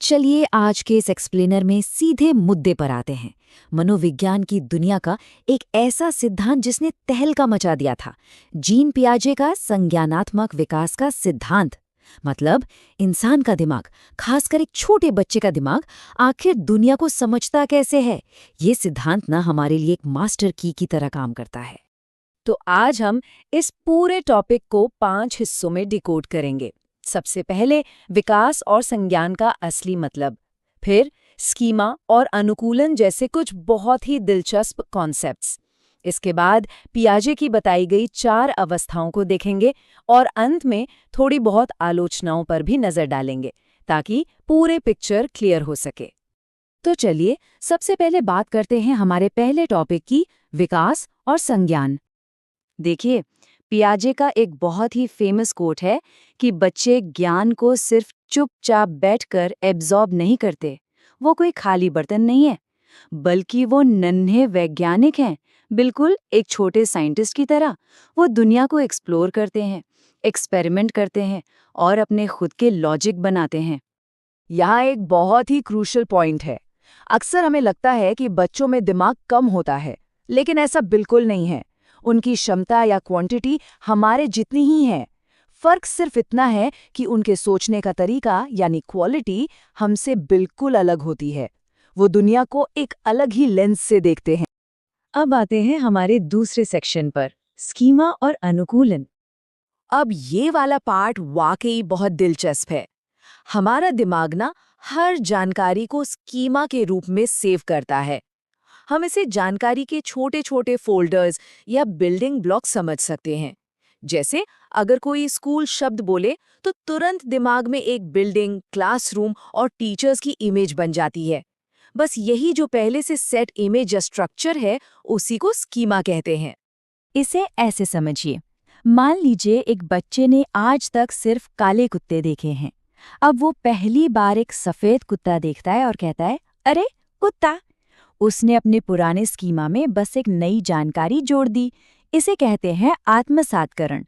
चलिए आज के इस एक्सप्लेनर में सीधे मुद्दे पर आते हैं। मनोविज्ञान की दुनिया का एक ऐसा सिद्धांत जिसने तहलका मचा दिया था, जीन पियाजे का संज्ञानात्मक विकास का सिद्धांत। मतलब इंसान का दिमाग, खासकर एक छोटे बच्चे का दिमाग, आखिर दुनिया को समझता कैसे है। ये सिद्धांत ना हमारे लिए एक मास्टर की तरह काम करता है। तो आज हम इस पूरे टॉपिक को 5 हिस्सों में डिकोड करेंगे। सबसे पहले विकास और संज्ञान का असली मतलब, फिर स्कीमा और अनुकूलन जैसे कुछ बहुत ही दिलचस्प कॉन्सेप्ट्स। इसके बाद पियाजे की बताई गई 4 अवस्थाओं को देखेंगे और अंत में थोड़ी बहुत आलोचनाओं पर भी नजर डालेंगे ताकि पूरे पिक्चर क्लियर हो सके। तो चलिए सबसे पहले बात करते हैं हमारे पहले टॉपिक की, विकास और संज्ञान। देखिए, पियाजे का एक बहुत ही फेमस कोट है कि बच्चे ज्ञान को सिर्फ चुपचाप बैठकर एब्जॉर्ब नहीं करते। वो कोई खाली बर्तन नहीं है, बल्कि वो नन्हे वैज्ञानिक हैं, बिल्कुल एक छोटे साइंटिस्ट की तरह। वो दुनिया को एक्सप्लोर करते हैं, एक्सपेरिमेंट करते हैं और अपने खुद के लॉजिक बनाते हैं। यहाँ एक बहुत ही क्रूशल पॉइंट है। अक्सर हमें लगता है कि बच्चों में दिमाग कम होता है, लेकिन ऐसा बिल्कुल नहीं है। उनकी क्षमता या क्वांटिटी हमारे जितनी ही है। फर्क सिर्फ इतना है कि उनके सोचने का तरीका यानी क्वालिटी हमसे बिल्कुल अलग होती है। वो दुनिया को एक अलग ही लेंस से देखते हैं। अब आते हैं हमारे दूसरे सेक्शन पर, स्कीमा और अनुकूलन। अब ये वाला पार्ट वाकई बहुत दिलचस्प है। हमारा दिमाग ना हर जानकारी को स्कीमा के रूप में सेव करता है। हम इसे जानकारी के छोटे छोटे फोल्डर्स या बिल्डिंग ब्लॉक समझ सकते हैं। जैसे अगर कोई स्कूल शब्द बोले तो तुरंत दिमाग में एक बिल्डिंग, क्लासरूम और टीचर्स की इमेज बन जाती है। बस यही जो पहले से सेट इमेज या स्ट्रक्चर है, उसी को स्कीमा कहते हैं। इसे ऐसे समझिए, मान लीजिए एक बच्चे ने आज तक सिर्फ काले कुत्ते देखे हैं। अब वो पहली बार एक सफेद कुत्ता देखता है और कहता है, अरे कुत्ता। उसने अपने पुराने स्कीमा में बस एक नई जानकारी जोड़ दी। इसे कहते हैं आत्मसातकरण।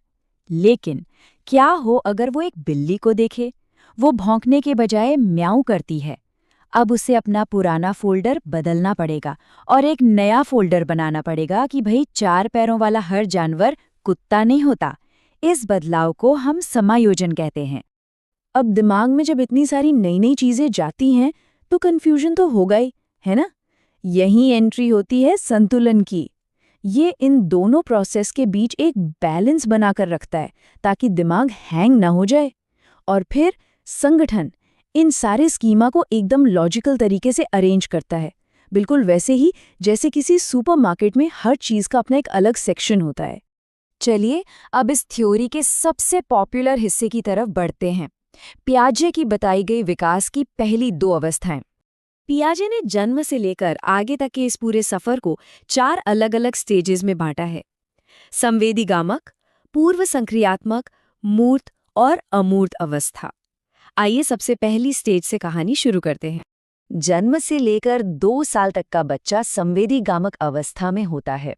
लेकिन क्या हो अगर वो एक बिल्ली को देखे? वो भौंकने के बजाय म्याऊं करती है। अब उसे अपना पुराना फोल्डर बदलना पड़ेगा और एक नया फोल्डर बनाना पड़ेगा कि भाई 4 पैरों वाला हर जानवर कुत्ता नहीं होता। इस बदलाव को हम समायोजन कहते हैं। अब दिमाग में जब इतनी सारी नई नई चीजें जाती हैं तो कंफ्यूजन तो होगा ही, है ना? यही एंट्री होती है संतुलन की। ये इन दोनों प्रोसेस के बीच एक बैलेंस बनाकर रखता है ताकि दिमाग हैंग ना हो जाए। और फिर संगठन इन सारे स्कीमा को एकदम लॉजिकल तरीके से अरेंज करता है, बिल्कुल वैसे ही जैसे किसी सुपरमार्केट में हर चीज का अपना एक अलग सेक्शन होता है। चलिए अब इस थ्योरी के सबसे पॉपुलर हिस्से की तरफ बढ़ते हैं, पियाजे की बताई गई विकास की पहली 2 अवस्थाएं। पियाजे ने जन्म से लेकर आगे तक के इस पूरे सफर को 4 अलग-अलग स्टेजेस में बांटा है। संवेदीगामक, पूर्व संक्रियात्मक, मूर्त और अमूर्त अवस्था। आइए सबसे पहली स्टेज से कहानी शुरू करते हैं। जन्म से लेकर 2 साल तक का बच्चा संवेदीगामक अवस्था में होता है।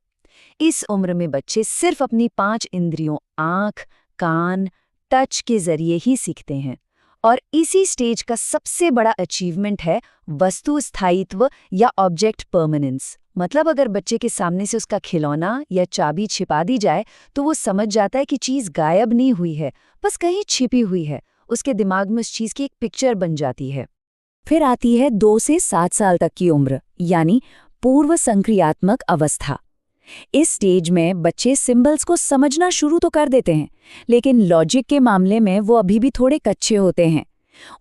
इस उम्र में बच्चे सिर्फ अपनी 5 इंद्रियों आँख, कान, टच के जरिए ही सीखते हैं। और इसी स्टेज का सबसे बड़ा अचीवमेंट है वस्तु स्थायित्व या ऑब्जेक्ट परमानेंस। मतलब अगर बच्चे के सामने से उसका खिलौना या चाबी छिपा दी जाए तो वो समझ जाता है कि चीज़ गायब नहीं हुई है, बस कहीं छिपी हुई है। उसके दिमाग में उस चीज़ की एक पिक्चर बन जाती है। फिर आती है 2 से 7 साल तक की उम्र, यानी पूर्व संक्रियात्मक अवस्था। इस स्टेज में बच्चे सिंबल्स को समझना शुरू तो कर देते हैं, लेकिन लॉजिक के मामले में वो अभी भी थोड़े कच्चे होते हैं।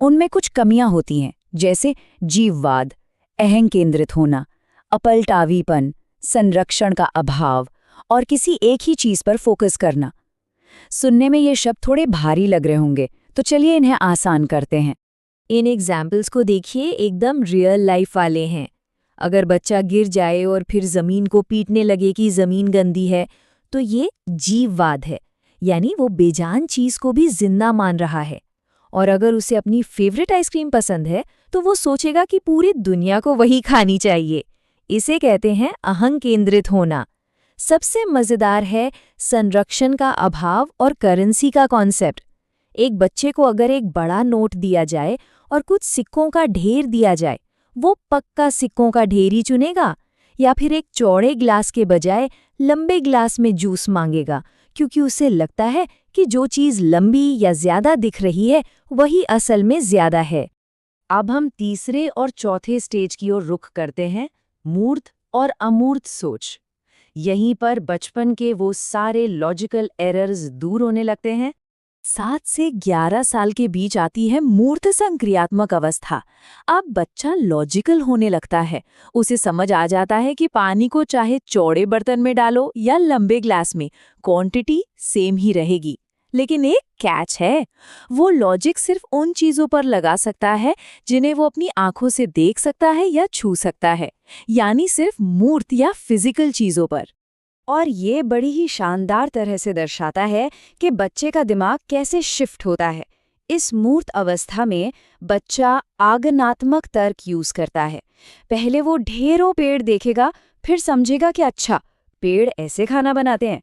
उनमें कुछ कमियां होती हैं, जैसे जीववाद, अहं केंद्रित होना, अपलटावीपन, संरक्षण का अभाव और किसी एक ही चीज पर फोकस करना। सुनने में ये शब्द थोड़े भारी लग रहे होंगे, तो चलिए इन्हें आसान करते हैं। इन एग्जाम्पल्स को देखिए, एकदम रियल लाइफ वाले हैं। अगर बच्चा गिर जाए और फिर जमीन को पीटने लगे कि जमीन गंदी है, तो ये जीववाद है, यानी वो बेजान चीज को भी जिंदा मान रहा है। और अगर उसे अपनी फेवरेट आइसक्रीम पसंद है तो वो सोचेगा कि पूरी दुनिया को वही खानी चाहिए। इसे कहते हैं अहं केंद्रित होना। सबसे मजेदार है संरक्षण का अभाव और करेंसी का कॉन्सेप्ट। एक बच्चे को अगर एक बड़ा नोट दिया जाए और कुछ सिक्कों का ढेर दिया जाए, वो पक्का सिक्कों का ढेर ही चुनेगा? या फिर एक चौड़े ग्लास के बजाय लंबे ग्लास में जूस मांगेगा, क्योंकि उसे लगता है कि जो चीज़ लंबी या ज्यादा दिख रही है वही असल में ज्यादा है। अब हम तीसरे और चौथे स्टेज की ओर रुख करते हैं, मूर्त और अमूर्त सोच। यहीं पर बचपन के वो सारे लॉजिकल एरर्स दूर होने लगते हैं। 7 से 11 साल के बीच आती है मूर्त संक्रियात्मक अवस्था। अब बच्चा लॉजिकल होने लगता है, उसे समझ आ जाता है कि पानी को चाहे चौड़े बर्तन में डालो या लंबे ग्लास में, क्वांटिटी सेम ही रहेगी। लेकिन एक कैच है, वो लॉजिक सिर्फ उन चीजों पर लगा सकता है जिन्हें वो अपनी आंखों से देख सकता है या छू सकता है, यानी सिर्फ मूर्त या फिजिकल चीजों पर। और ये बड़ी ही शानदार तरह से दर्शाता है कि बच्चे का दिमाग कैसे शिफ्ट होता है। इस मूर्त अवस्था में बच्चा आगनात्मक तर्क यूज करता है। पहले वो ढेरों पेड़ देखेगा, फिर समझेगा कि अच्छा, पेड़ ऐसे खाना बनाते हैं।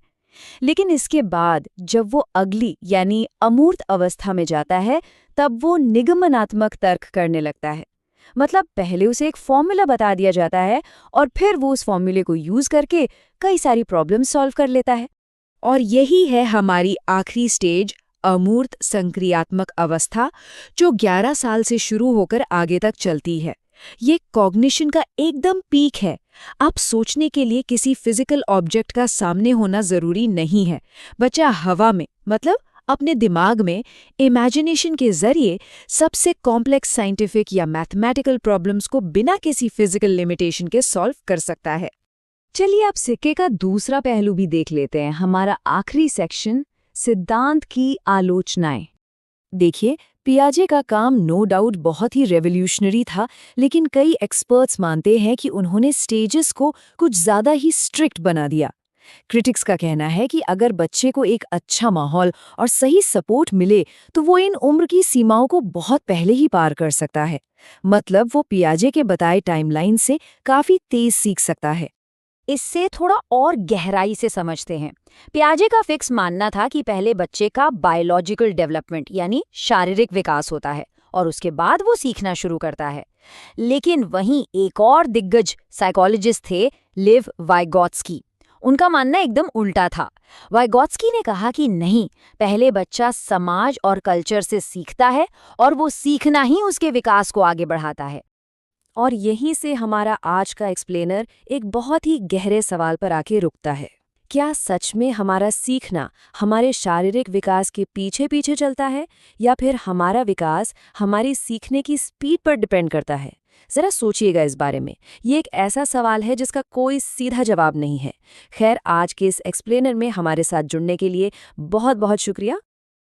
लेकिन इसके बाद जब वो अगली यानी अमूर्त अवस्था में जाता है, तब वो निगमनात्मक तर्क करने लगता है। मतलब पहले उसे एक फॉर्मूला बता दिया जाता है और फिर वो उस फॉर्मूले को यूज करके कई सारी प्रॉब्लम सॉल्व कर लेता है। और यही है हमारी आखिरी स्टेज, अमूर्त संक्रियात्मक अवस्था, जो 11 साल से शुरू होकर आगे तक चलती है। ये कॉग्निशन का एकदम पीक है। आप सोचने के लिए किसी फिजिकल ऑब्जेक्ट का सामने होना जरूरी नहीं है। बच्चा हवा में, मतलब अपने दिमाग में इमेजिनेशन के जरिए सबसे कॉम्प्लेक्स साइंटिफिक या मैथमेटिकल प्रॉब्लम्स को बिना किसी फिजिकल लिमिटेशन के सॉल्व कर सकता है। चलिए अब सिक्के का दूसरा पहलू भी देख लेते हैं, हमारा आखिरी सेक्शन, सिद्धांत की आलोचनाएं। देखिए, पियाजे का काम नो डाउट बहुत ही रेवोल्यूशनरी था, लेकिन कई एक्सपर्ट्स मानते हैं कि उन्होंने स्टेजेस को कुछ ज़्यादा ही स्ट्रिक्ट बना दिया। क्रिटिक्स का कहना है कि अगर बच्चे को एक अच्छा माहौल और सही सपोर्ट मिले तो वो इन उम्र की सीमाओं को बहुत पहले ही पार कर सकता है। मतलब वो पियाजे के बताए टाइमलाइन से काफ़ी तेज सीख सकता है। इससे थोड़ा और गहराई से समझते हैं। पियाजे का फिक्स मानना था कि पहले बच्चे का बायोलॉजिकल डेवलपमेंट यानी शारीरिक विकास होता है और उसके बाद वो सीखना शुरू करता है। लेकिन वहीं एक और दिग्गज साइकोलॉजिस्ट थे, लिव वाइगोत्स्की। उनका मानना एकदम उल्टा था। वाइगोत्स्की ने कहा कि नहीं, पहले बच्चा समाज और कल्चर से सीखता है और वो सीखना ही उसके विकास को आगे बढ़ाता है। और यहीं से हमारा आज का एक्सप्लेनर एक बहुत ही गहरे सवाल पर आके रुकता है। क्या सच में हमारा सीखना हमारे शारीरिक विकास के पीछे पीछे चलता है, या फिर हमारा विकास हमारी सीखने की स्पीड पर डिपेंड करता है? जरा सोचिएगा इस बारे में। ये एक ऐसा सवाल है जिसका कोई सीधा जवाब नहीं है। खैर, आज के इस एक्सप्लेनर में हमारे साथ जुड़ने के लिए बहुत बहुत शुक्रिया।